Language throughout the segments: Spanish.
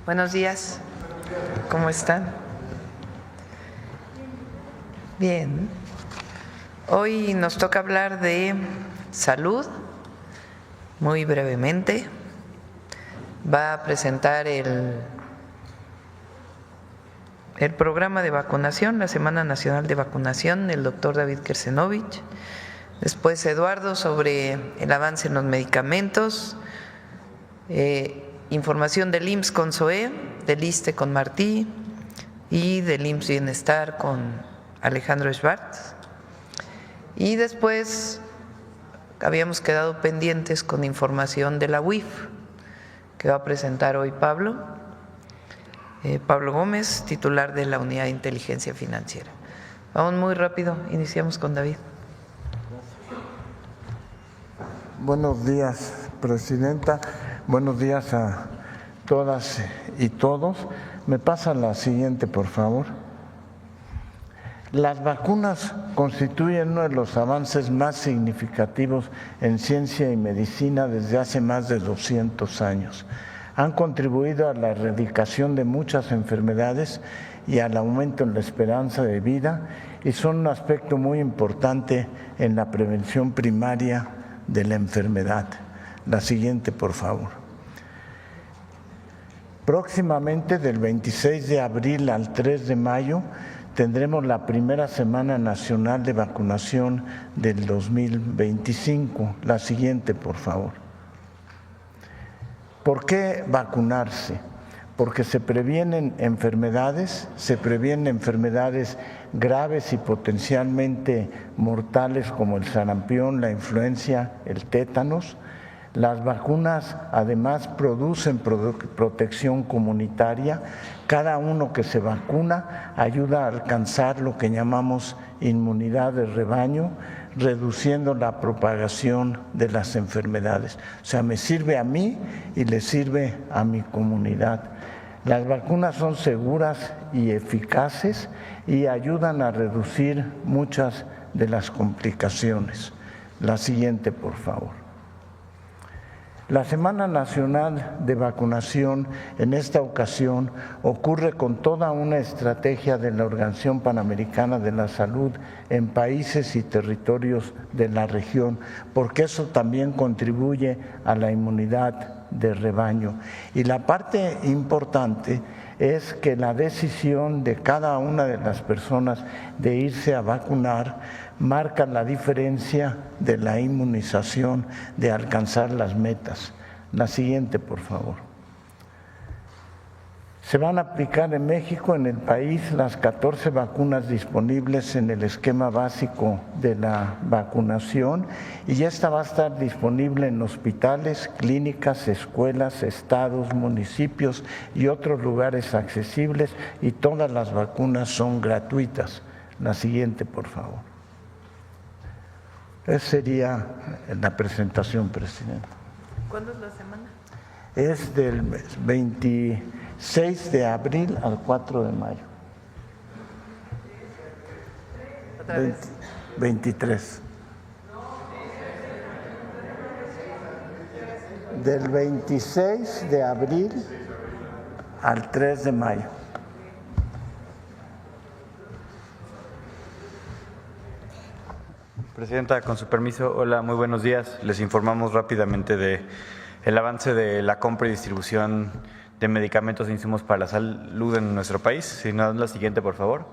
Buenos días, ¿cómo están? Bien, hoy nos toca hablar de salud, muy brevemente. Va a presentar el programa de vacunación, la Semana Nacional de Vacunación, el doctor David Kersenovich. Después Eduardo sobre el avance en los medicamentos, información del IMSS con Zoé, del ISSSTE con Martí y del IMSS Bienestar con Alejandro Schwartz. Y después habíamos quedado pendientes con información de la UIF, que va a presentar hoy Pablo Gómez, titular de la Unidad de Inteligencia Financiera. Vamos muy rápido, iniciamos con David. Buenos días, Presidenta. Buenos días a todas y todos. Me pasa la siguiente, por favor. Las vacunas constituyen uno de los avances más significativos en ciencia y medicina desde hace más de 200 años. Han contribuido a la erradicación de muchas enfermedades y al aumento en la esperanza de vida y son un aspecto muy importante en la prevención primaria de la enfermedad. La siguiente, por favor. Próximamente, del 26 de abril al 3 de mayo, tendremos la primera Semana Nacional de Vacunación del 2025. La siguiente, por favor. ¿Por qué vacunarse? Porque se previenen enfermedades graves y potencialmente mortales como el sarampión, la influenza, el tétanos. Las vacunas además producen protección comunitaria. Cada uno que se vacuna ayuda a alcanzar lo que llamamos inmunidad de rebaño, reduciendo la propagación de las enfermedades. O sea, me sirve a mí y le sirve a mi comunidad. Las vacunas son seguras y eficaces y ayudan a reducir muchas de las complicaciones. La siguiente, por favor. La Semana Nacional de Vacunación en esta ocasión ocurre con toda una estrategia de la Organización Panamericana de la Salud en países y territorios de la región, porque eso también contribuye a la inmunidad de rebaño. Y la parte importante es que la decisión de cada una de las personas de irse a vacunar marca la diferencia de la inmunización, de alcanzar las metas. La siguiente, por favor. Se van a aplicar en México, en el país, las 14 vacunas disponibles en el esquema básico de la vacunación y esta va a estar disponible en hospitales, clínicas, escuelas, estados, municipios y otros lugares accesibles y todas las vacunas son gratuitas. La siguiente, por favor. Esa sería la presentación, Presidenta. ¿Cuándo es la semana? Es del 26 de abril al 4 de mayo. ¿Otra vez? 23. Del 26 de abril al 3 de mayo. Presidenta, con su permiso, hola, muy buenos días. Les informamos rápidamente del avance de la compra y distribución de medicamentos e insumos para la salud en nuestro país. Si nos dan la siguiente, por favor.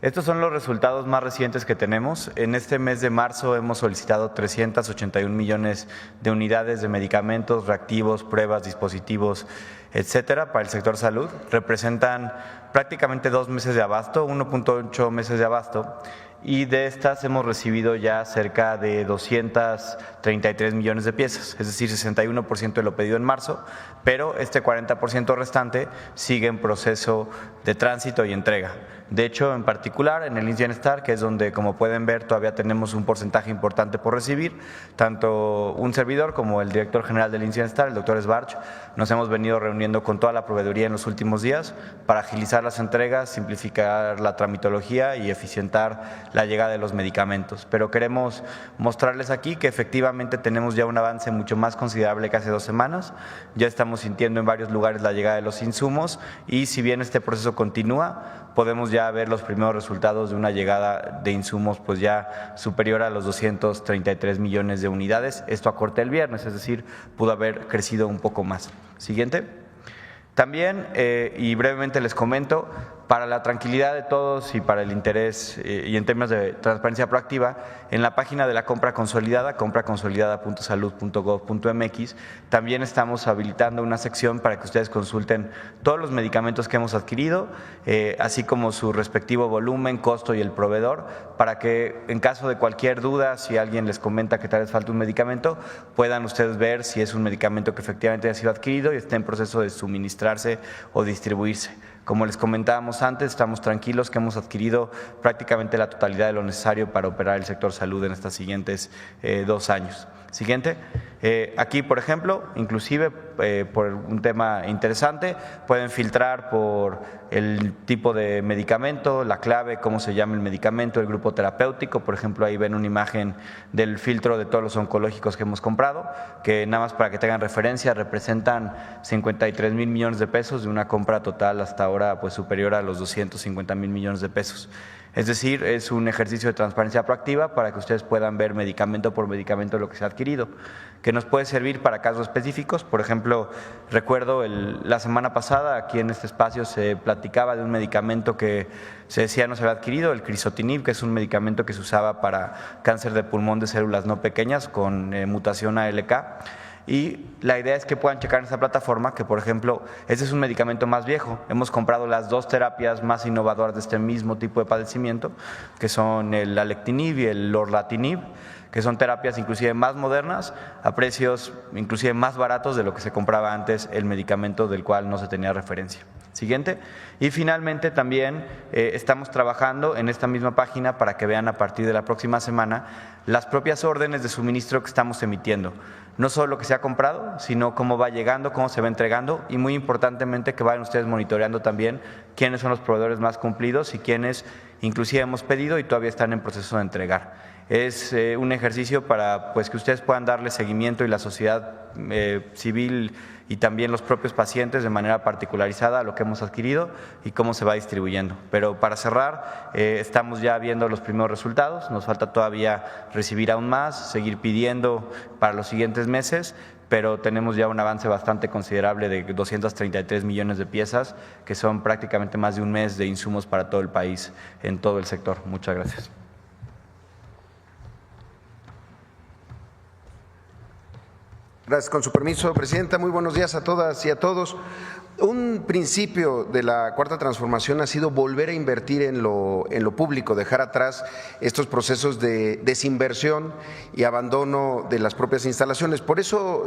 Estos son los resultados más recientes que tenemos. En este mes de marzo hemos solicitado 381 millones de unidades de medicamentos, reactivos, pruebas, dispositivos, etcétera, para el sector salud. Representan prácticamente 2 meses de abasto, 1.8 meses de abasto. Y de estas hemos recibido ya cerca de 233 millones de piezas, es decir, 61% de lo pedido en marzo, pero este 40% restante sigue en proceso de tránsito y entrega. De hecho, en particular, en el IMSS Bienestar, que es donde, como pueden ver, todavía tenemos un porcentaje importante por recibir, tanto un servidor como el director general del IMSS Bienestar, el doctor Schwartz, nos hemos venido reuniendo con toda la proveeduría en los últimos días para agilizar agilizar las entregas, simplificar la tramitología y eficientar la llegada de los medicamentos. Pero queremos mostrarles aquí que efectivamente tenemos ya un avance mucho más considerable que hace 2 semanas. Ya estamos sintiendo en varios lugares la llegada de los insumos y si bien este proceso continúa, podemos ya ver los primeros resultados de una llegada de insumos pues ya superior a los 233 millones de unidades. Esto a corte del viernes, es decir, pudo haber crecido un poco más. Siguiente. También, y brevemente les comento, para la tranquilidad de todos y para el interés y en términos de transparencia proactiva, en la página de la compra consolidada, compraconsolidada.salud.gov.mx, también estamos habilitando una sección para que ustedes consulten todos los medicamentos que hemos adquirido, así como su respectivo volumen, costo y el proveedor, para que en caso de cualquier duda, si alguien les comenta que tal vez falta un medicamento, puedan ustedes ver si es un medicamento que efectivamente ha sido adquirido y está en proceso de suministrarse o distribuirse. Como les comentábamos antes, estamos tranquilos que hemos adquirido prácticamente la totalidad de lo necesario para operar el sector salud en estos siguientes 2 años. Siguiente. Aquí, por ejemplo, inclusive por un tema interesante, pueden filtrar por el tipo de medicamento, la clave, cómo se llama el medicamento, el grupo terapéutico. Por ejemplo, ahí ven una imagen del filtro de todos los oncológicos que hemos comprado, que nada más para que tengan referencia, representan 53 mil millones de pesos de una compra total hasta ahora pues superior a los 250 mil millones de pesos. Es decir, es un ejercicio de transparencia proactiva para que ustedes puedan ver medicamento por medicamento lo que se ha adquirido, que nos puede servir para casos específicos. Por ejemplo, recuerdo la semana pasada aquí en este espacio se platicaba de un medicamento que se decía no se había adquirido, el crizotinib, que es un medicamento que se usaba para cáncer de pulmón de células no pequeñas con mutación ALK. Y la idea es que puedan checar en esta plataforma que, por ejemplo, este es un medicamento más viejo. Hemos comprado las 2 terapias más innovadoras de este mismo tipo de padecimiento, que son el alectinib y el lorlatinib, que son terapias inclusive más modernas, a precios inclusive más baratos de lo que se compraba antes el medicamento del cual no se tenía referencia. Siguiente. Y finalmente también estamos trabajando en esta misma página para que vean a partir de la próxima semana las propias órdenes de suministro que estamos emitiendo. No solo lo que se ha comprado, sino cómo va llegando, cómo se va entregando y muy importantemente que vayan ustedes monitoreando también quiénes son los proveedores más cumplidos y quiénes inclusive hemos pedido y todavía están en proceso de entregar. Es un ejercicio para pues, que ustedes puedan darle seguimiento y la sociedad civil y también los propios pacientes de manera particularizada a lo que hemos adquirido y cómo se va distribuyendo. Pero para cerrar, estamos ya viendo los primeros resultados, nos falta todavía recibir aún más, seguir pidiendo para los siguientes meses, pero tenemos ya un avance bastante considerable de 233 millones de piezas, que son prácticamente más de un mes de insumos para todo el país, en todo el sector. Muchas gracias. Gracias. Con su permiso, Presidenta. Muy buenos días a todas y a todos. Un principio de la Cuarta Transformación ha sido volver a invertir en lo público, dejar atrás estos procesos de desinversión y abandono de las propias instalaciones. Por eso,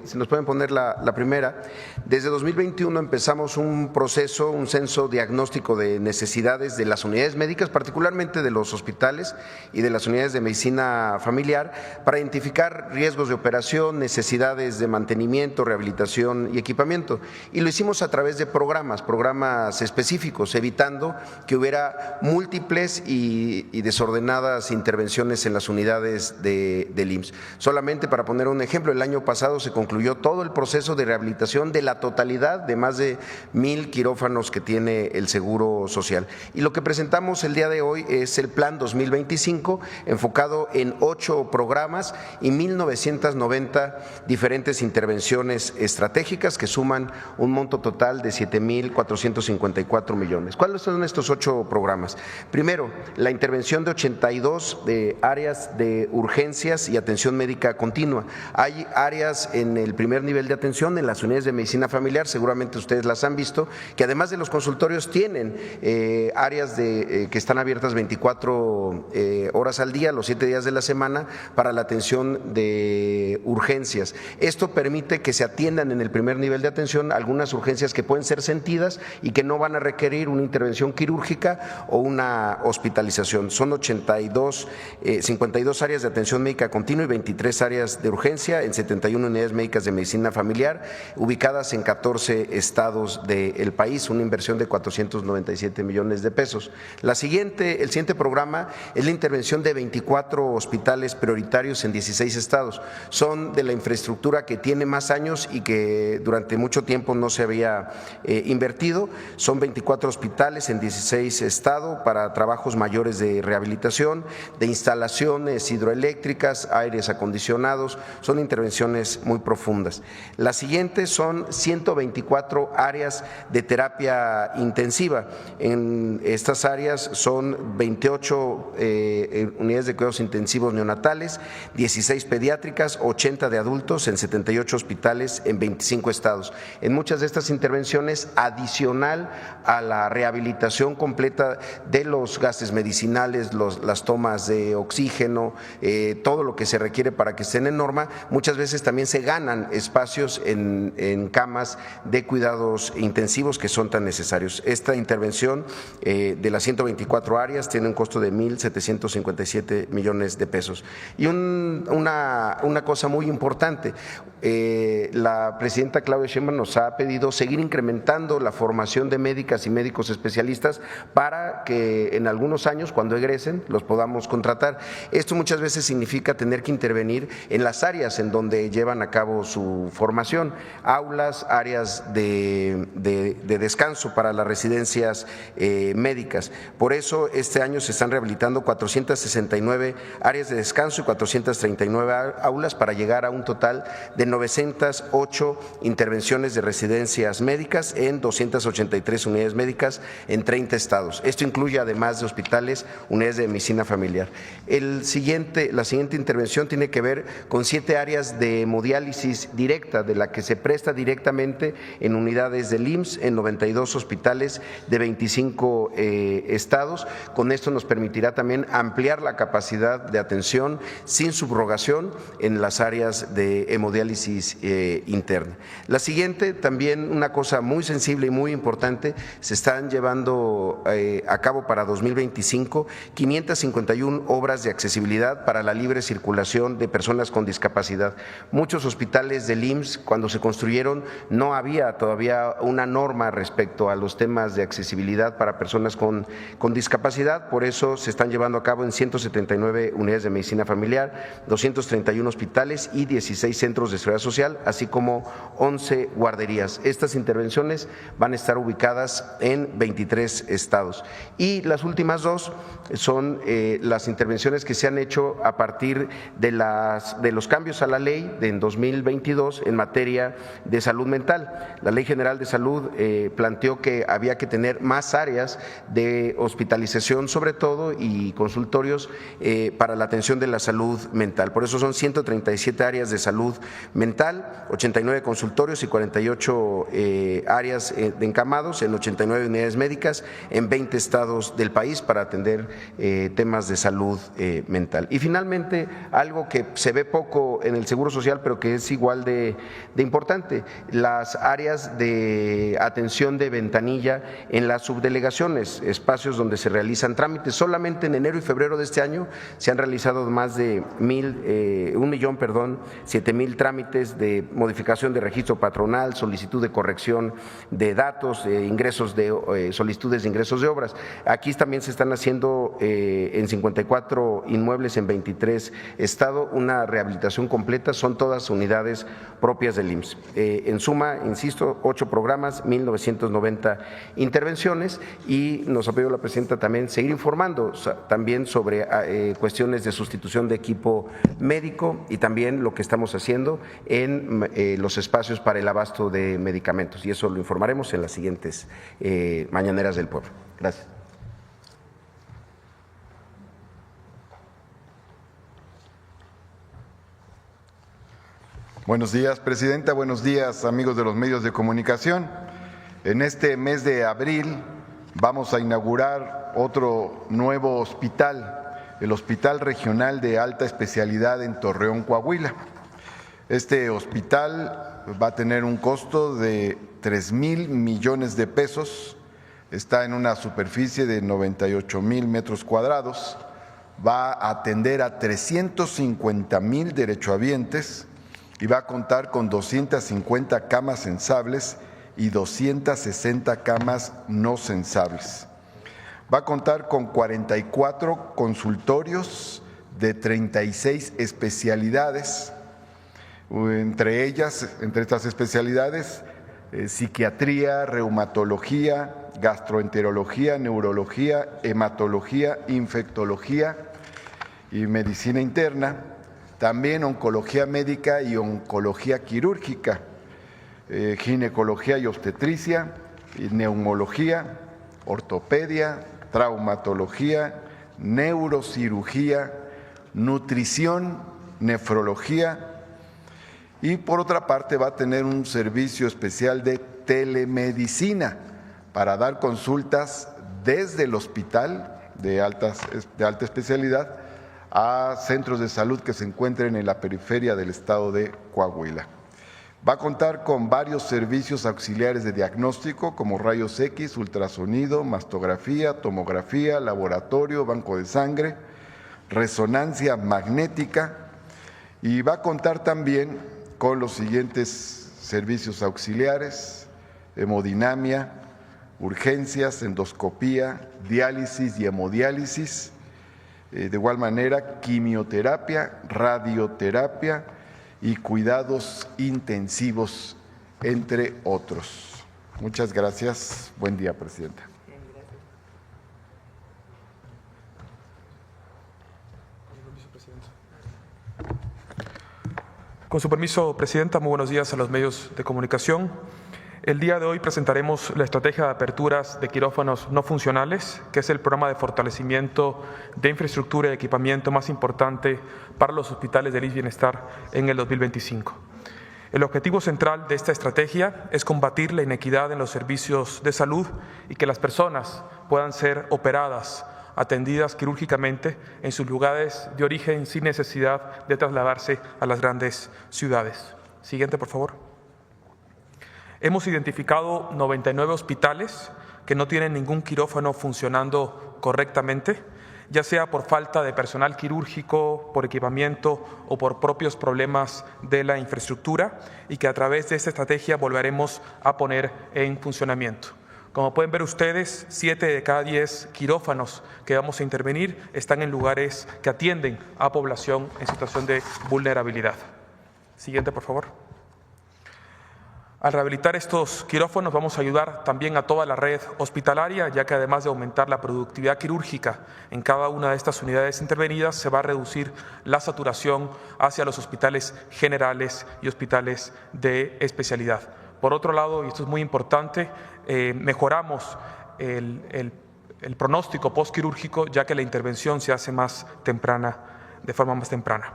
si nos pueden poner la primera, desde 2021 empezamos un proceso, un censo diagnóstico de necesidades de las unidades médicas, particularmente de los hospitales y de las unidades de medicina familiar, para identificar riesgos de operación, necesidades de mantenimiento, rehabilitación y equipamiento. Y lo hicimos a través de programas específicos, evitando que hubiera múltiples y desordenadas intervenciones en las unidades del IMSS. Solamente para poner un ejemplo, el año pasado se concluyó todo el proceso de rehabilitación de la totalidad de más de 1,000 quirófanos que tiene el Seguro Social. Y lo que presentamos el día de hoy es el Plan 2025, enfocado en 8 programas y 1,990 diferentes intervenciones estratégicas que suman un monto total de 7,454 millones. ¿Cuáles son estos 8 programas? Primero, la intervención de 82 áreas de urgencias y atención médica continua. Hay áreas en el primer nivel de atención, en las unidades de medicina familiar, seguramente ustedes las han visto, que además de los consultorios tienen áreas que están abiertas 24 horas al día, los 7 días de la semana, para la atención de urgencias. Esto permite que se atiendan en el primer nivel de atención algunas urgencias que pueden ser sentidas y que no van a requerir una intervención quirúrgica o una hospitalización. Son 52 áreas de atención médica continua y 23 áreas de urgencia en 71 unidades médicas de medicina familiar, ubicadas en 14 estados del país, una inversión de 497 millones de pesos. El siguiente programa es la intervención de 24 hospitales prioritarios en 16 estados. Son de la infraestructura que tiene más años y que durante mucho tiempo no se había invertido. Son 24 hospitales en 16 estados para trabajos mayores de rehabilitación, de instalaciones hidroeléctricas, aires acondicionados. Son intervenciones muy profundas. Las siguientes son 124 áreas de terapia intensiva. En estas áreas son 28 unidades de cuidados intensivos neonatales, 16 pediátricas, 80 de adultos en 78 hospitales en 25 estados. En muchas de estas intervenciones, adicional a la rehabilitación completa de los gases medicinales, las tomas de oxígeno, todo lo que se requiere para que estén en norma, muchas veces también se ganan espacios en camas de cuidados intensivos que son tan necesarios. Esta intervención de las 124 áreas tiene un costo de 1.757 millones de pesos. Y una cosa muy importante, la presidenta Claudia Sheinbaum nos ha pedido seguir incrementando la formación de médicas y médicos especialistas para que en algunos años, cuando egresen, los podamos contratar. Esto muchas veces significa tener que intervenir en las áreas en donde llevan a cabo su formación, aulas, áreas de descanso para las residencias médicas. Por eso este año se están rehabilitando 469 áreas de descanso y 439 aulas para llegar a un total de 908 intervenciones de residencias médicas en 283 unidades médicas en 30 estados. Esto incluye, además de hospitales, unidades de medicina familiar. La siguiente intervención tiene que ver con 7 áreas de hemodiálisis directa, de la que se presta directamente en unidades del IMSS en 92 hospitales de 25 estados. Con esto nos permitirá también ampliar la capacidad de atención sin subrogación en las áreas de hemodiálisis interna. La siguiente, también una cosa muy sensible y muy importante, se están llevando a cabo para 2025 551 obras de accesibilidad para la libre circulación de personas con discapacidad. Muchos hospitales del IMSS, cuando se construyeron, no había todavía una norma respecto a los temas de accesibilidad para personas con discapacidad, por eso se están llevando a cabo en 179 unidades de medicina familiar, 231 hospitales y 16 centros de seguridad social, así como 11 guarderías. Estas intervenciones van a estar ubicadas en 23 estados. Y las últimas dos son las intervenciones que se han hecho a partir de los cambios a la ley en 2022 en materia de salud mental. La Ley General de Salud planteó que había que tener más áreas de hospitalización, sobre todo, y consultorios para la atención de la salud mental. Por eso son 137 áreas de salud mental, 89 consultorios y 48 áreas de encamados en 89 unidades médicas en 20 estados del país para atender temas de salud mental. Y finalmente, algo que se ve poco en el Seguro Social, pero que es igual de importante, las áreas de atención de ventanilla en las subdelegaciones, espacios donde se realizan trámites. Solamente en enero y febrero de este año se han realizado más de 7,000 trámites de modificación de registro patronal, solicitud de corrección de datos, solicitudes de ingresos de obras. Aquí también se están haciendo en 54 inmuebles en 23 estados una rehabilitación completa, son todas unidades propias del IMSS. En suma, insisto, 8 programas, 1.990 intervenciones, y nos ha pedido la presidenta también seguir informando también sobre cuestiones de sustitución de equipo médico y también lo que estamos haciendo en los espacios para el abasto de medicamentos, y eso lo informaremos en las siguientes mañaneras del pueblo. Gracias. Buenos días, presidenta. Buenos días, amigos de los medios de comunicación. En este mes de abril vamos a inaugurar otro nuevo hospital, el Hospital Regional de Alta Especialidad en Torreón, Coahuila. Este hospital va a tener un costo de 3,000 millones de pesos, está en una superficie de 98,000 metros cuadrados, va a atender a 350,000 derechohabientes y va a contar con 250 camas censables y 260 camas no censables. Va a contar con 44 consultorios de 36 especialidades, entre estas especialidades, psiquiatría, reumatología, gastroenterología, neurología, hematología, infectología y medicina interna, también oncología médica y oncología quirúrgica, ginecología y obstetricia, y neumología, ortopedia, traumatología, neurocirugía, nutrición, nefrología, y por otra parte va a tener un servicio especial de telemedicina para dar consultas desde el hospital de alta especialidad a centros de salud que se encuentren en la periferia del estado de Coahuila. Va a contar con varios servicios auxiliares de diagnóstico como rayos X, ultrasonido, mastografía, tomografía, laboratorio, banco de sangre, resonancia magnética, y va a contar también con los siguientes servicios auxiliares: hemodinamia, urgencias, endoscopía, diálisis y hemodiálisis, de igual manera quimioterapia, radioterapia y cuidados intensivos, entre otros. Muchas gracias. Buen día, Presidenta. Con su permiso, Presidenta, muy buenos días a los medios de comunicación. El día de hoy presentaremos la estrategia de aperturas de quirófanos no funcionales, que es el programa de fortalecimiento de infraestructura y equipamiento más importante para los hospitales del IMSS Bienestar en el 2025. El objetivo central de esta estrategia es combatir la inequidad en los servicios de salud y que las personas puedan ser operadas, atendidas quirúrgicamente en sus lugares de origen sin necesidad de trasladarse a las grandes ciudades. Siguiente, por favor. Hemos identificado 99 hospitales que no tienen ningún quirófano funcionando correctamente, ya sea por falta de personal quirúrgico, por equipamiento o por propios problemas de la infraestructura, y que a través de esta estrategia volveremos a poner en funcionamiento. Como pueden ver ustedes, 7 de cada 10 quirófanos que vamos a intervenir están en lugares que atienden a población en situación de vulnerabilidad. Siguiente, por favor. Al rehabilitar estos quirófanos vamos a ayudar también a toda la red hospitalaria, ya que además de aumentar la productividad quirúrgica en cada una de estas unidades intervenidas, se va a reducir la saturación hacia los hospitales generales y hospitales de especialidad. Por otro lado, y esto es muy importante, mejoramos el pronóstico postquirúrgico, ya que la intervención se hace de forma más temprana.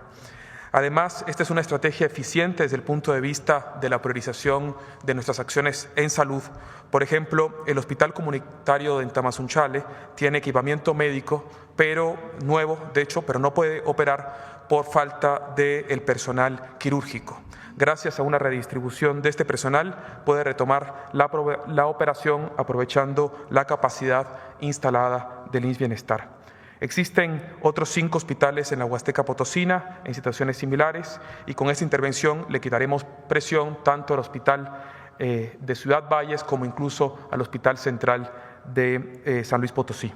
Además, esta es una estrategia eficiente desde el punto de vista de la priorización de nuestras acciones en salud. Por ejemplo, el Hospital Comunitario de Tamazunchale tiene equipamiento médico, pero nuevo, de hecho, pero no puede operar por falta del personal quirúrgico. Gracias a una redistribución de este personal, puede retomar la operación aprovechando la capacidad instalada del IMSS Bienestar. Existen otros 5 hospitales en la Huasteca Potosina en situaciones similares, y con esta intervención le quitaremos presión tanto al Hospital de Ciudad Valles como incluso al Hospital Central de San Luis Potosí.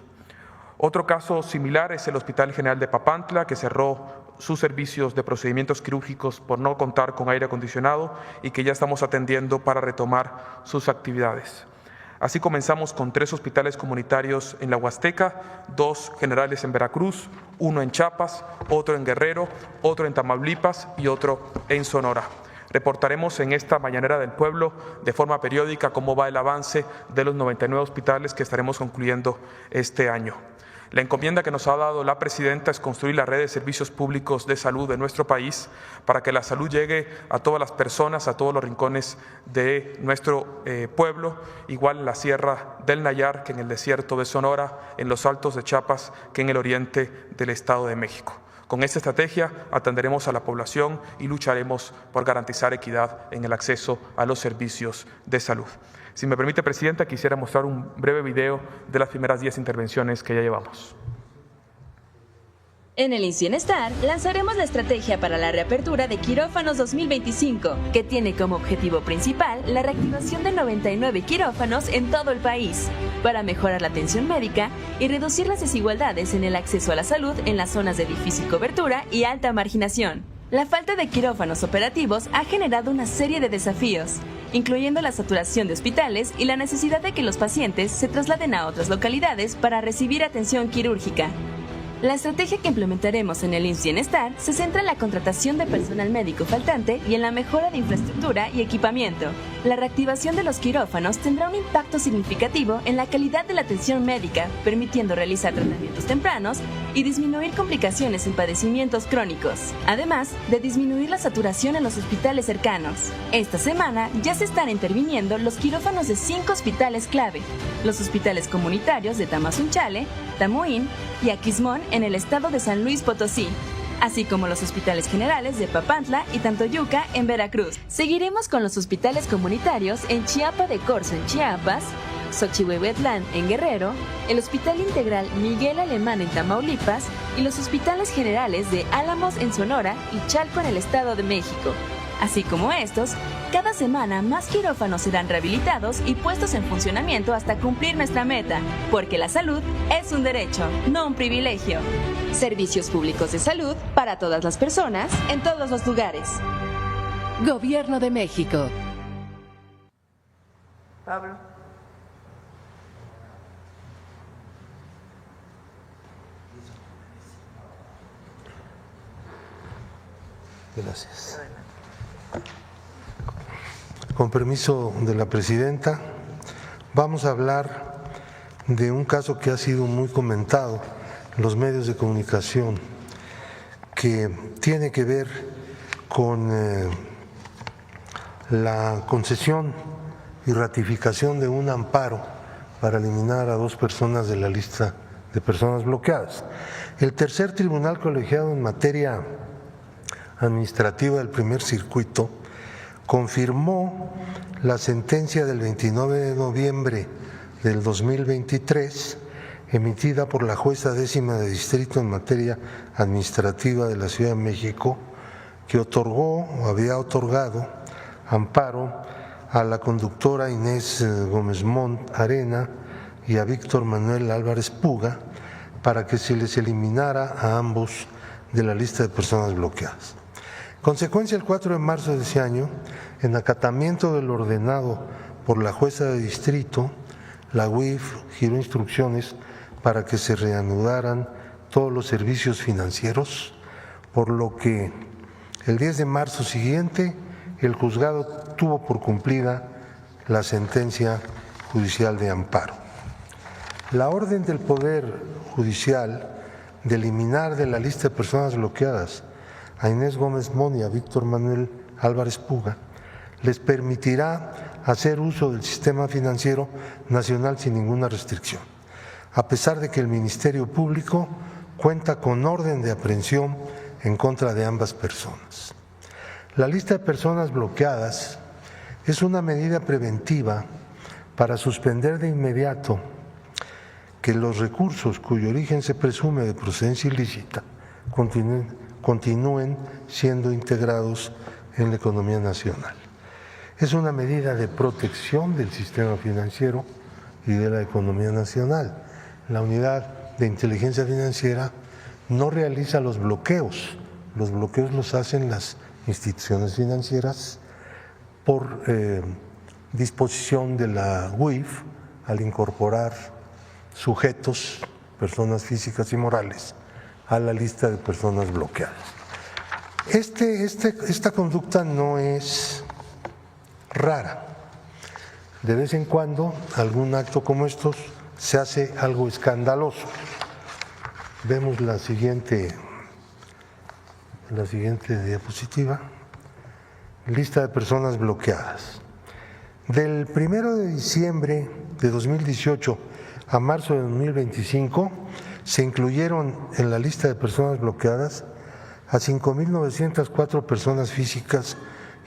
Otro caso similar es el Hospital General de Papantla, que cerró sus servicios de procedimientos quirúrgicos por no contar con aire acondicionado y que ya estamos atendiendo para retomar sus actividades. Así comenzamos con 3 hospitales comunitarios en la Huasteca, 2 generales en Veracruz, 1 en Chiapas, otro en Guerrero, otro en Tamaulipas y otro en Sonora. Reportaremos en esta Mañanera del Pueblo de forma periódica cómo va el avance de los 99 hospitales que estaremos concluyendo este año. La encomienda que nos ha dado la Presidenta es construir la red de servicios públicos de salud de nuestro país para que la salud llegue a todas las personas, a todos los rincones de nuestro pueblo, igual en la Sierra del Nayar que en el desierto de Sonora, en los altos de Chiapas que en el oriente del Estado de México. Con esta estrategia atenderemos a la población y lucharemos por garantizar equidad en el acceso a los servicios de salud. Si me permite, Presidenta, quisiera mostrar un breve video de las primeras 10 intervenciones que ya llevamos. En el IMSS Bienestar lanzaremos la estrategia para la reapertura de quirófanos 2025, que tiene como objetivo principal la reactivación de 99 quirófanos en todo el país, para mejorar la atención médica y reducir las desigualdades en el acceso a la salud en las zonas de difícil cobertura y alta marginación. La falta de quirófanos operativos ha generado una serie de desafíos, incluyendo la saturación de hospitales y la necesidad de que los pacientes se trasladen a otras localidades para recibir atención quirúrgica. La estrategia que implementaremos en el IMSS Bienestar se centra en la contratación de personal médico faltante y en la mejora de infraestructura y equipamiento. La reactivación de los quirófanos tendrá un impacto significativo en la calidad de la atención médica, permitiendo realizar tratamientos tempranos y disminuir complicaciones en padecimientos crónicos, además de disminuir la saturación en los hospitales cercanos. Esta semana ya se están interviniendo los quirófanos de 5 hospitales clave: los hospitales comunitarios de Tamazunchale, Tamuín y Aquismón en el estado de San Luis Potosí, así como los hospitales generales de Papantla y Tantoyuca en Veracruz. Seguiremos con los hospitales comunitarios en Chiapa de Corzo en Chiapas, Xochihuehuetlán en Guerrero, el Hospital Integral Miguel Alemán en Tamaulipas y los hospitales generales de Álamos en Sonora y Chalco en el Estado de México. Así como estos, cada semana más quirófanos serán rehabilitados y puestos en funcionamiento hasta cumplir nuestra meta, porque la salud es un derecho, no un privilegio. Servicios públicos de salud para todas las personas, en todos los lugares. Gobierno de México. Pablo. Gracias. Con permiso de la presidenta, vamos a hablar de un caso que ha sido muy comentado en los medios de comunicación, que tiene que ver con la concesión y ratificación de un amparo para eliminar a 2 personas de la lista de personas bloqueadas. El tercer tribunal colegiado en materia administrativa del primer circuito confirmó la sentencia del 29 de noviembre del 2023 emitida por la jueza 10ª de distrito en materia administrativa de la Ciudad de México, que otorgó o había otorgado amparo a la conductora Inés Gómez Mont Arena y a Víctor Manuel Álvarez Puga para que se les eliminara a ambos de la lista de personas bloqueadas. Consecuencia, el 4 de marzo de ese año, en acatamiento del ordenado por la jueza de distrito, la UIF giró instrucciones para que se reanudaran todos los servicios financieros, por lo que el 10 de marzo siguiente el juzgado tuvo por cumplida la sentencia judicial de amparo. La orden del Poder Judicial de eliminar de la lista de personas bloqueadas a Inés Gómez Mont y a Víctor Manuel Álvarez Puga les permitirá hacer uso del sistema financiero nacional sin ninguna restricción, a pesar de que el Ministerio Público cuenta con orden de aprehensión en contra de ambas personas. La lista de personas bloqueadas es una medida preventiva para suspender de inmediato que los recursos cuyo origen se presume de procedencia ilícita continúen siendo integrados en la economía nacional. Es una medida de protección del sistema financiero y de la economía nacional. La unidad de inteligencia financiera no realiza los bloqueos los hacen las instituciones financieras por disposición de la UIF al incorporar sujetos, personas físicas y morales, a la lista de personas bloqueadas. Esta conducta no es rara. De vez en cuando, algún acto como estos se hace algo escandaloso. Vemos la siguiente diapositiva. Lista de personas bloqueadas. Del 1 de diciembre de 2018 a marzo de 2025 se incluyeron en la lista de personas bloqueadas a 5.904 personas físicas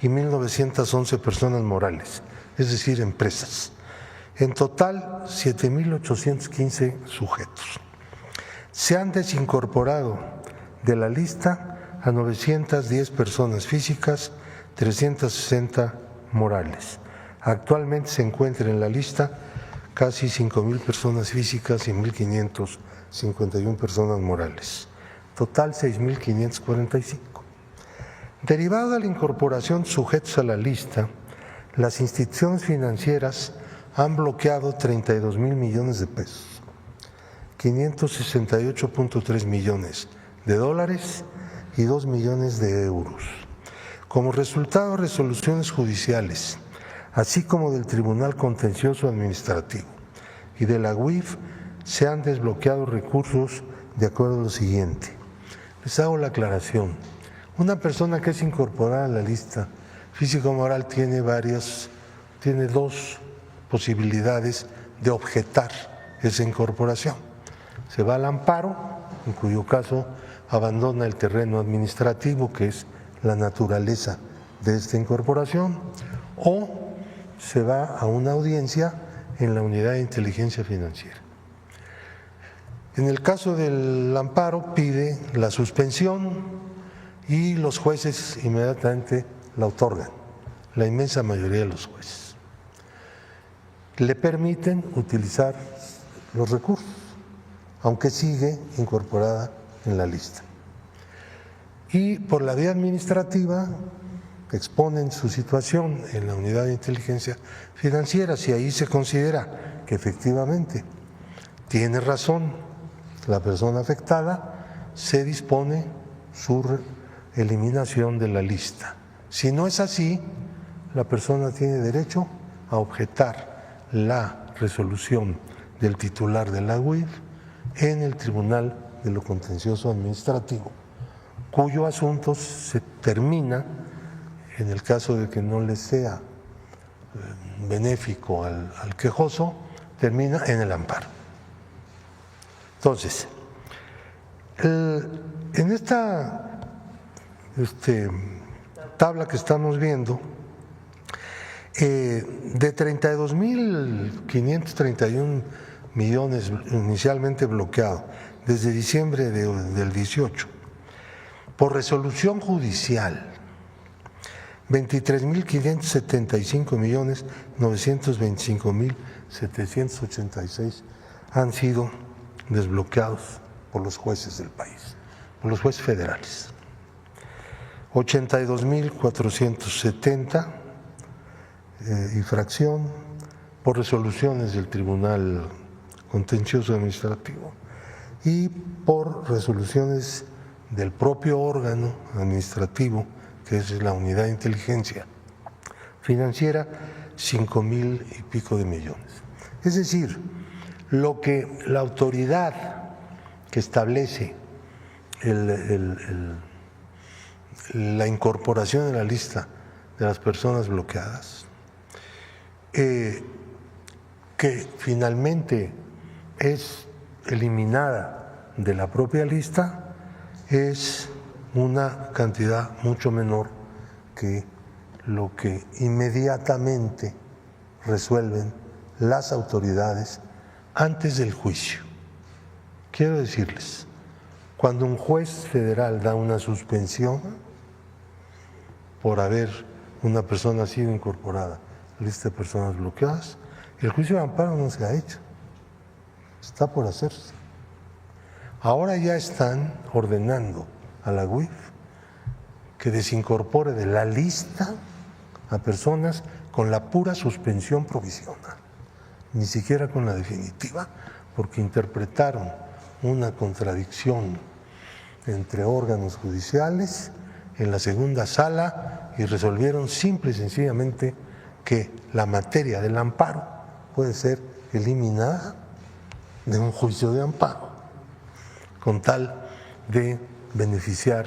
y 1.911 personas morales, es decir, empresas. En total, 7.815 sujetos. Se han desincorporado de la lista a 910 personas físicas, 360 morales. Actualmente se encuentran en la lista casi 5.000 personas físicas y 1.551 personas morales. Total 6.545. Derivado de la incorporación de sujetos a la lista, las instituciones financieras han bloqueado 32,000 millones de pesos, 568.3 millones de dólares y 2 millones de euros. Como resultado de resoluciones judiciales, así como del Tribunal Contencioso Administrativo y de la UIF, se han desbloqueado recursos de acuerdo a lo siguiente. Les hago la aclaración. Una persona que es incorporada a la lista físico-moral tiene dos posibilidades de objetar esa incorporación. Se va al amparo, en cuyo caso abandona el terreno administrativo, que es la naturaleza de esta incorporación, o se va a una audiencia en la Unidad de Inteligencia Financiera. En el caso del amparo pide la suspensión y los jueces inmediatamente la otorgan, la inmensa mayoría de los jueces. Le permiten utilizar los recursos, aunque sigue incorporada en la lista. Y por la vía administrativa exponen su situación en la Unidad de Inteligencia Financiera. Si ahí se considera que efectivamente tiene razón la persona afectada, se dispone su eliminación de la lista. Si no es así, la persona tiene derecho a objetar la resolución del titular de la UIF en el Tribunal de lo Contencioso Administrativo, cuyo asunto se termina, en el caso de que no le sea benéfico al quejoso, termina en el amparo. Entonces, en esta tabla que estamos viendo, de 32.531 millones inicialmente bloqueados desde diciembre del 18, por resolución judicial, 23.575.925.786 han sido desbloqueados por los jueces del país, por los jueces federales. 82.470 y fracción por resoluciones del Tribunal Contencioso Administrativo y por resoluciones del propio órgano administrativo, que es la Unidad de Inteligencia Financiera, 5,000 y pico de millones. Es decir, lo que la autoridad que establece la incorporación en la lista de las personas bloqueadas, que finalmente es eliminada de la propia lista, es una cantidad mucho menor que lo que inmediatamente resuelven las autoridades antes del juicio. Quiero decirles, cuando un juez federal da una suspensión por haber una persona sido incorporada a la lista de personas bloqueadas, el juicio de amparo no se ha hecho, está por hacerse. Ahora ya están ordenando a la UIF que desincorpore de la lista a personas con la pura suspensión provisional, ni siquiera con la definitiva, porque interpretaron una contradicción entre órganos judiciales en la segunda sala y resolvieron simple y sencillamente que la materia del amparo puede ser eliminada de un juicio de amparo, con tal de beneficiar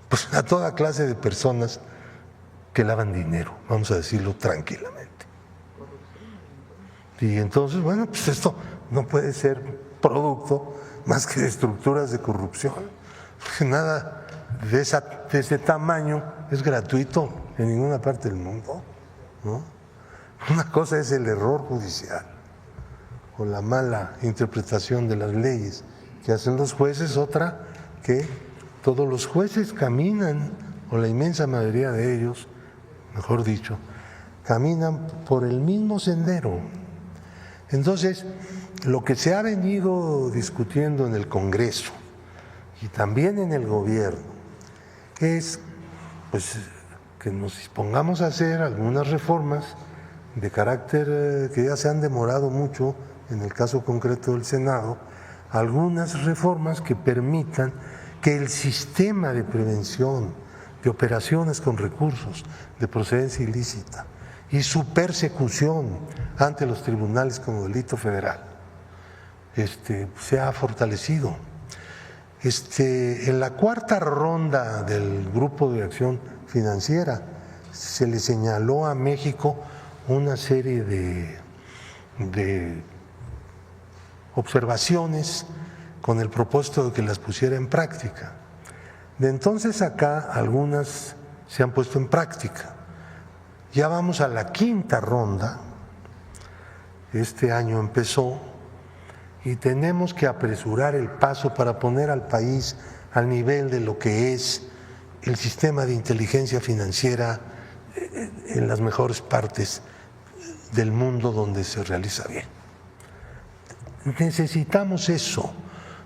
pues, a toda clase de personas que lavan dinero, vamos a decirlo tranquilamente. Y entonces, bueno, pues esto no puede ser producto más que de estructuras de corrupción, porque nada de ese tamaño es gratuito en ninguna parte del mundo, ¿no? Una cosa es el error judicial o la mala interpretación de las leyes que hacen los jueces, otra que todos los jueces caminan, o la inmensa mayoría de ellos, mejor dicho, caminan por el mismo sendero. Entonces, lo que se ha venido discutiendo en el Congreso y también en el gobierno es pues, que nos dispongamos a hacer algunas reformas de carácter que ya se han demorado mucho, en el caso concreto del Senado, algunas reformas que permitan que el sistema de prevención de operaciones con recursos de procedencia ilícita y su persecución ante los tribunales como delito federal se ha fortalecido. En la cuarta ronda del Grupo de Acción Financiera se le señaló a México una serie de observaciones con el propósito de que las pusiera en práctica. De entonces acá algunas se han puesto en práctica. Ya vamos a la quinta ronda, este año empezó, y tenemos que apresurar el paso para poner al país al nivel de lo que es el sistema de inteligencia financiera en las mejores partes del mundo donde se realiza bien. Necesitamos eso.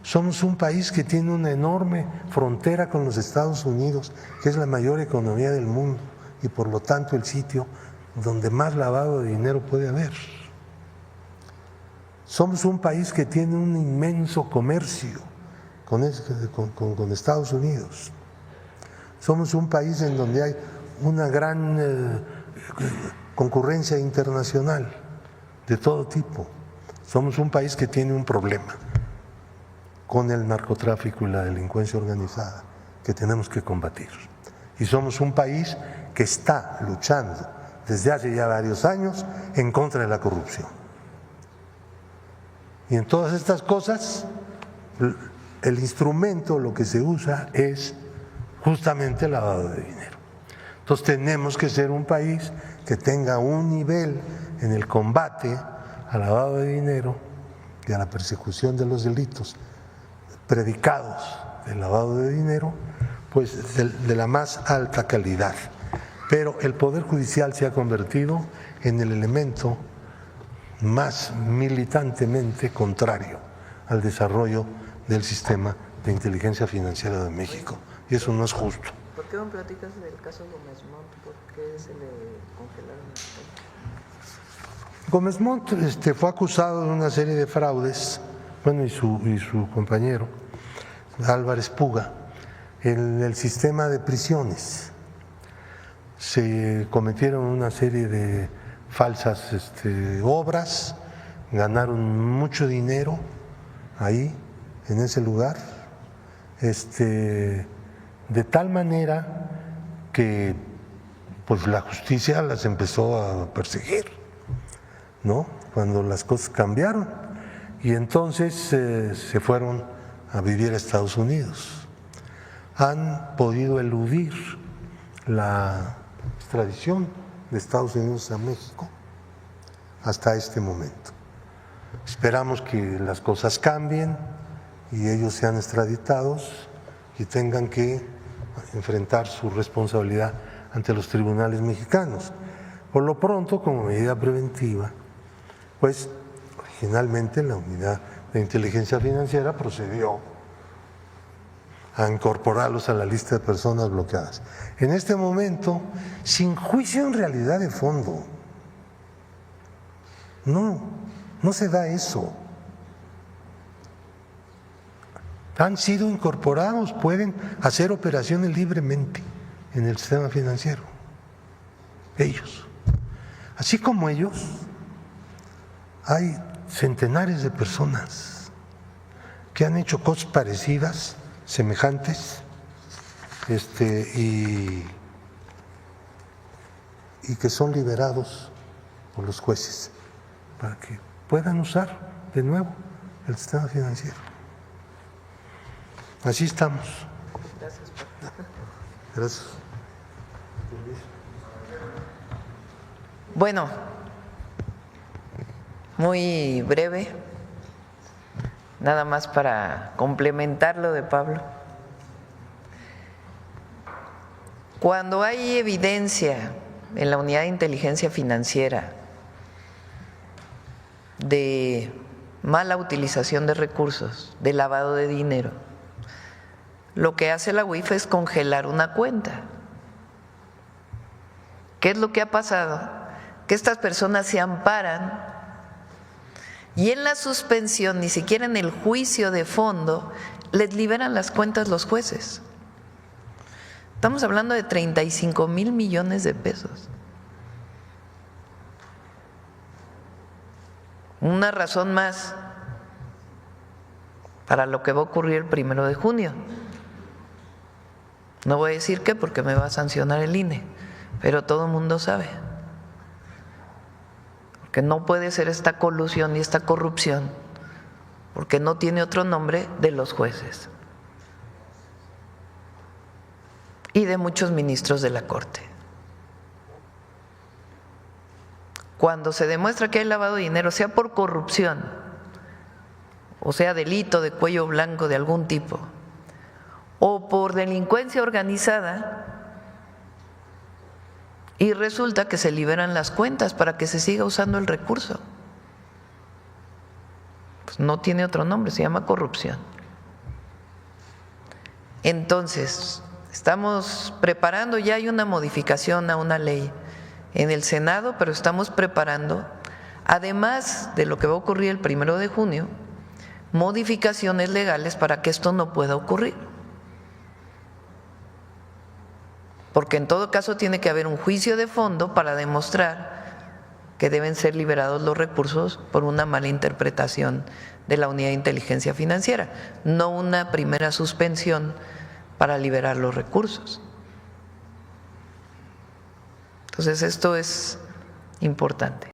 Somos un país que tiene una enorme frontera con los Estados Unidos, que es la mayor economía del mundo y por lo tanto el sitio donde más lavado de dinero puede haber. Somos un país que tiene un inmenso comercio con Estados Unidos. Somos un país en donde hay una gran concurrencia internacional de todo tipo. Somos un país que tiene un problema con el narcotráfico y la delincuencia organizada que tenemos que combatir. Y somos un país que está luchando desde hace ya varios años en contra de la corrupción. Y en todas estas cosas, el instrumento, lo que se usa es justamente el lavado de dinero. Entonces tenemos que ser un país que tenga un nivel en el combate al lavado de dinero y a la persecución de los delitos predicados del lavado de dinero, pues de la más alta calidad. Pero el Poder Judicial se ha convertido en el elemento más militantemente contrario al desarrollo del sistema de inteligencia financiera de México. Y eso no es justo. ¿Por qué no platicas del caso Gómez Montt? ¿Por qué se le congelaron el Gómez Montt fue acusado de una serie de fraudes, bueno, y su compañero, Álvarez Puga, en el sistema de prisiones. Se cometieron una serie de falsas obras, ganaron mucho dinero ahí, en ese lugar, de tal manera que pues la justicia las empezó a perseguir, ¿no? Cuando las cosas cambiaron, y entonces se fueron a vivir a Estados Unidos. Han podido eludir la extradición de Estados Unidos a México hasta este momento. Esperamos que las cosas cambien y ellos sean extraditados y tengan que enfrentar su responsabilidad ante los tribunales mexicanos. Por lo pronto, como medida preventiva, pues originalmente la Unidad de Inteligencia Financiera procedió a incorporarlos a la lista de personas bloqueadas. En este momento, sin juicio en realidad de fondo. No se da eso. Han sido incorporados, pueden hacer operaciones libremente en el sistema financiero. Ellos. Así como ellos, hay centenares de personas que han hecho cosas parecidas, semejantes, y que son liberados por los jueces para que puedan usar de nuevo el sistema financiero. Así estamos. Gracias. Gracias. Bueno, muy breve, nada más para complementar lo de Pablo. Cuando hay evidencia en la unidad de inteligencia financiera de mala utilización de recursos, de lavado de dinero, lo que hace la UIF es congelar una cuenta. ¿Qué es lo que ha pasado? Que estas personas se amparan y en la suspensión, ni siquiera en el juicio de fondo, les liberan las cuentas los jueces. Estamos hablando de 35,000 millones de pesos. Una razón más para lo que va a ocurrir el 1 de junio. No voy a decir qué porque me va a sancionar el INE, pero todo el mundo sabe. Que no puede ser esta colusión y esta corrupción, porque no tiene otro nombre, de los jueces y de muchos ministros de la Corte. Cuando se demuestra que hay lavado de dinero, sea por corrupción o sea delito de cuello blanco de algún tipo o por delincuencia organizada, y resulta que se liberan las cuentas para que se siga usando el recurso. Pues no tiene otro nombre, se llama corrupción. Entonces, estamos preparando, ya hay una modificación a una ley en el Senado, pero estamos preparando, además de lo que va a ocurrir el 1 de junio, modificaciones legales para que esto no pueda ocurrir. Porque en todo caso tiene que haber un juicio de fondo para demostrar que deben ser liberados los recursos por una mala interpretación de la unidad de inteligencia financiera, no una primera suspensión para liberar los recursos. Entonces esto es importante.